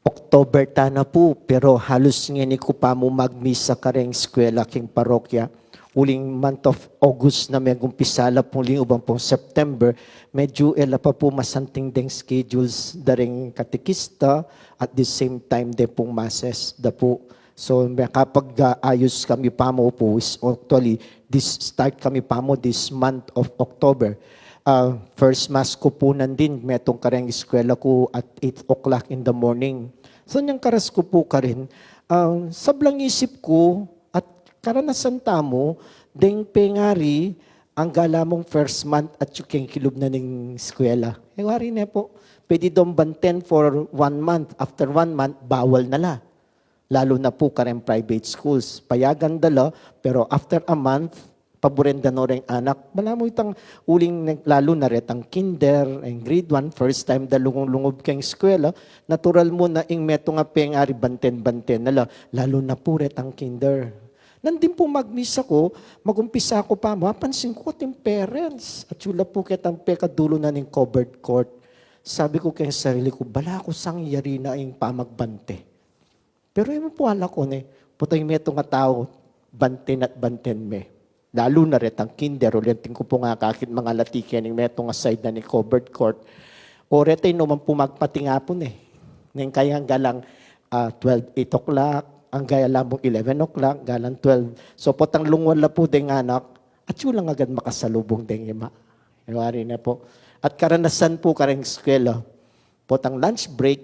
October ta na po, pero halos ngini ko pa mo magmisa kareng eskwela king parokya. Uling month of August na may gumpisala pong ubang pong September, medyo ela pa po masanting deng schedules daring katikista at the same time de pong masses da po. So kapag ayos kami pa mo po is actually start kami pa mo this month of October. First mass ko po nandin, metong kareng eskwela ko at 8 o'clock in the morning. So niyang karas ko po ka rin, sablang isip ko at karanasan tamo, deng pengari, ang gala mong first month at yung kilub na ng eskwela. Wari na po, pwede doon banten for 1 month. After 1 month, bawal na la. Lalo na po kareng private schools. Payagan dala, pero after a month, paborenda no rin anak. Bala mo itang uling lalo na rin ang kinder, ang grade 1, first time dalungong-lungob kang eskwela, natural mo na ing meto nga pengari banten-banten nala, lalo na po rin ang kinder. Nandin po magmisa ko, magumpisa ko pa mo, pansin ko ating parents, at yula po kitang pekadulo na ng covered court. Sabi ko kay sarili ko, bala ko sang yari na ing pamagbante. Pero yung po ala ko ne, putay meto nga tao, banten at banten me. Lalo na rin ang kinder, ulitin ko po nga kakit mga latiken ng metong aside na ni covered court. O retay naman po magpatingapon eh. Ngayon kaya galang 8 o'clock, ang gaya lamang 11 o'clock, galang 12. So potang lungwan la po ding anak, at yun lang agad makasalubong ding ima. Iwari na po. At karanasan po kareng eskwela, potang lunch break,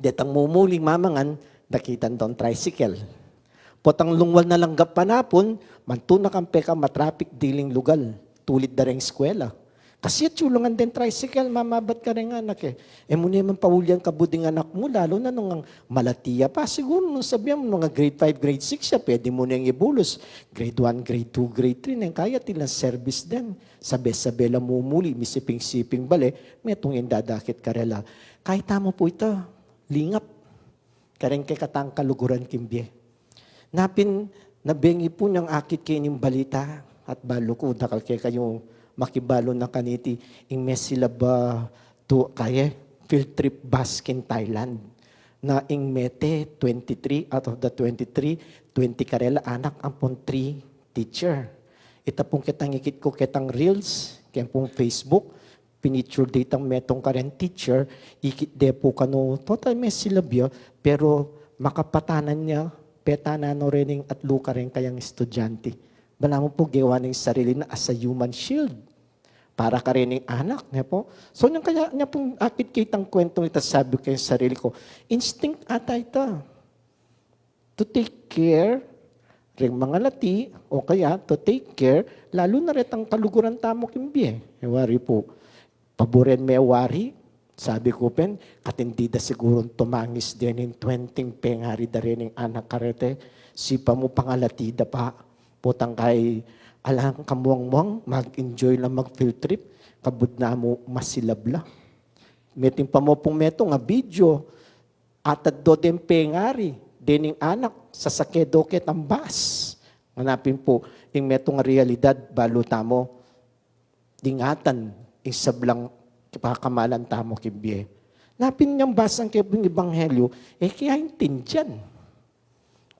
detang mumuling mamangan, nakitan doon tricycle. Potang lungwal na langgap panapon, mantunak ang peka matraffic diling lugal, tulit da rin eskwela. Kasi at chulungan din tricycle, mamabat ka rin anak eh. E muna naman paulyan kabuding anak mo, lalo na nung malatiya pa. Siguro nung sabihan mo, mga grade 5, grade 6 siya, pwede mo nang ibulos. Grade 1, grade 2, grade 3, nang kaya tilang service din. Sabi-sabi lang mumuli, misiping-siping bale, may itong indadakit karela. Kahit tamo po ito, lingap. Kareng kay katang kaluguran kimbye. Nabengi po niyang akit kayo ng balita at balo ko, nakal kayo makibalo na kaniti, ing mes sila ba to kaya field trip baskin Thailand na ing mete 23 out of the 23, 20 karela anak ang pong 3 teacher. Ita pong kitang ikit ko kitang reels, kaya pong Facebook, pinicture datang metong karen teacher, ikit de po kano, total mes sila biya, pero makapatanan niya, petana no rening at luka rin kayang estudyante. Bala mo po gawa ng sarili na as a human shield. Para ka rin ng anak niya po. So nang kaya niya pong akit kitang kwentong ito, sabi ko yung sarili ko, instinct ata ito. To take care, ring mga lati, o kaya to take care, lalo na rin ang kaluguran tamo kimbi. Wari po, paboren may wari, sabi ko pen, katindida siguro tumangis din yung 20 pengari da rin ng anak karete. Sipa mo pangalatida pa. Putang kay alang kamuang-muang, mag-enjoy lang mag-field trip. Kabud na mo masilabla. Meting pa mo pong meto nga video. Atad do din pengari. Dining anak, sasakedoket ang bus. Manapin po, yung meto nga realidad, baluta mo, dingatan, yung sablang pakamalan tamo kibye. Napin niyang basang kibing ebanghelyo, kaya intindihan.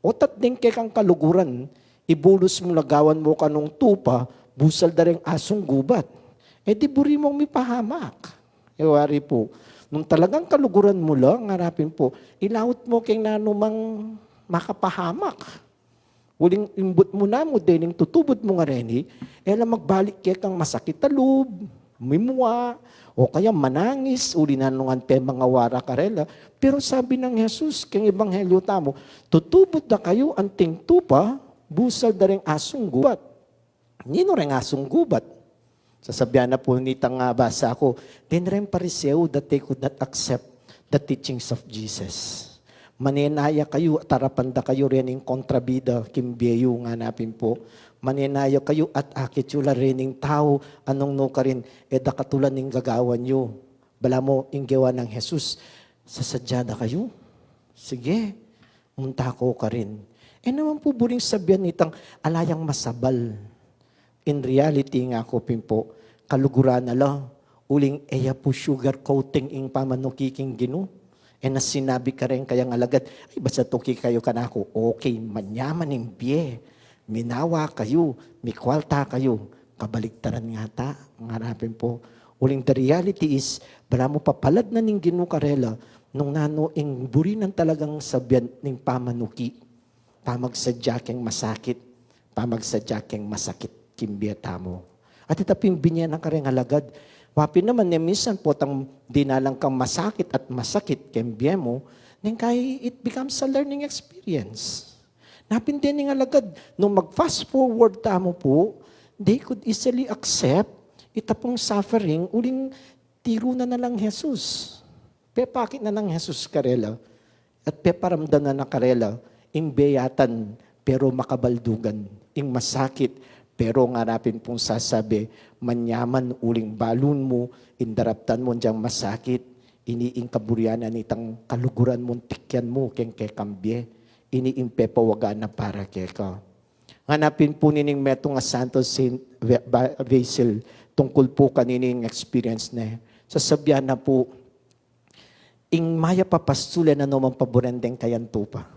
Otat din kay kang kaluguran, ibulos mo lagawan mo kanong tupa, busal da rin asong gubat. Di buri mong mipahamak. Wari po, nung talagang kaluguran mo lang, harapin po, ilawot mo kay nanumang makapahamak. Uling imbut mo na mo, dining tutubot mo nga rin, magbalik kay kang masakit talub, mimwa, o kaya manangis, uli na nungan pe mga wara karela. Pero sabi ng Jesus, kang ebanghelyo tamo, tutubot na kayo anting tupa, busal da rin asong gubat. Nino rin asong gubat? Sasabihan na po nitang basa ko, din rin pariseo that they could not accept the teachings of Jesus. Maninaya kayo at tarapanda kayo rin yung kontrabida, kimbeyo nga napin po. Maninaya kayo at akit yula rin yung tao, anong no ka rin, da katulan ng gagawan nyo. Bala mo, inggawa ng Jesus, sasadyada kayo? Sige, munta ko ka rin. Naman po buring sabihan nitang alayang masabal. In reality nga ko pimpo, kaluguran na lang, uling eya po sugar coating ing pamanukiking gino. na sinabi ka rin kayang alagad, ay basta tuki kayo kanako, okay, manyaman ng biye, minawa kayo, mikwalta kayo, kabaliktaran nga ta, ngarapin po. Uling the reality is, bala mo papalad na ning ginukarela, nung nano ing buri ng talagang sabyan ning pamanuki, pamagsadya keng masakit, pamagsadya keng masakit kimbiyata mo. At itaping binya ng kareng alagad, wapin naman niya minsan po tang dinalang kang masakit at masakit kembye mo, ning kay it becomes a learning experience. Napin din ng alagad, nung mag-fast forward tamo po, they could easily accept itapong suffering, uling tiro na lang Jesus. Pepakit na ng Jesus karela, at peparamdam na ng karela, imbeyatan, pero makabaldugan, ing masakit, pero ngarapin pong sasabi, manyaman uling balon mo, indaraptan mo diyang masakit, iniing kaburyanan itang kaluguran mo, tikyan mo, keng kekambye, iniing pepawagan na para keka. Hanapin po nining metong nga Santo Saint Basil, tungkol po kanining experience na sasabihan na po, ing maya papastula na naman paborendeng kayan tupa.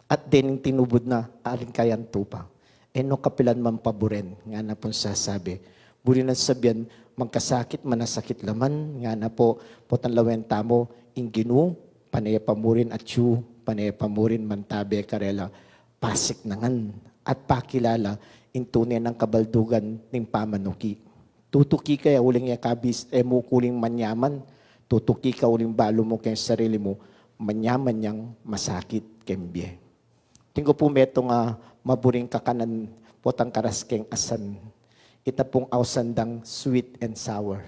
At din tinubod na aling kayan tupa. No kapilan man paboren, nga na po sasabi. Buri na sabihan, magkasakit, manasakit laman, nga na po, potanlawen tamo, ing ginu, panaya pamurin at yu, panaya pamurin mantabe karela, pasik nangan, at pakilala, ing tunay ng kabaldugan ng pamanuki. Tutuki kaya uling yakabis, mo kuling manyaman, tutuki ka uling balo mo kaya sarili mo, manyaman niyang masakit kembye. Tingko po meto nga maburing kakanan potang karaskeng asan. Ita pong ausandang sweet and sour.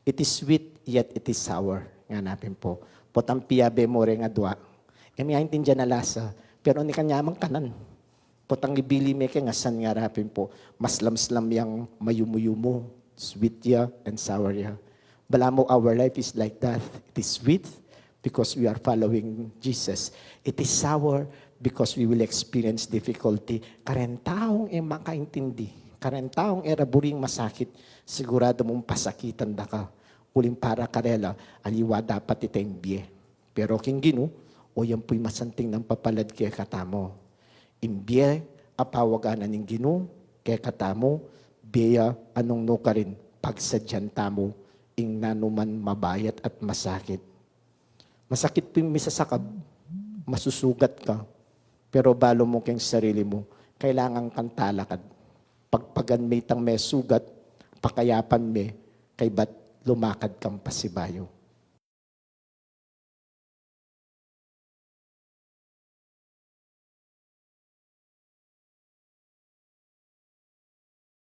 It is sweet yet it is sour. Nga napin po. Potang piyabe mo rin nga dua. May intindihan na lasa. Pero ni kanyamang kanan. Potang ibili me kaya asan nga rapin po. Maslam-slam yang mayumuyumo. Sweet ya and sour ya. Bala mo our life is like that. It is sweet because we are following Jesus. It is sour because we will experience difficulty. Karentaong makaintindi. Karentaong buring masakit. Sigurado mong pasakitan da ka. Uling para karela, aliwa dapat itaimbye. Pero king ginu, o yan po'y masanting ng papalad kaya katamo. Imbye, apawaganan ng ginu, kaya katamo, beya anong no ka rin, pagsadyan tamo, ing nanuman mabayat at masakit. Masakit po yung misasakab, masusugat ka, pero balo mo keng sarili mo, kailangan kang talakad. Pagpagan may tang may sugat, pakayapan may, kay ba't lumakad kang pasibayo.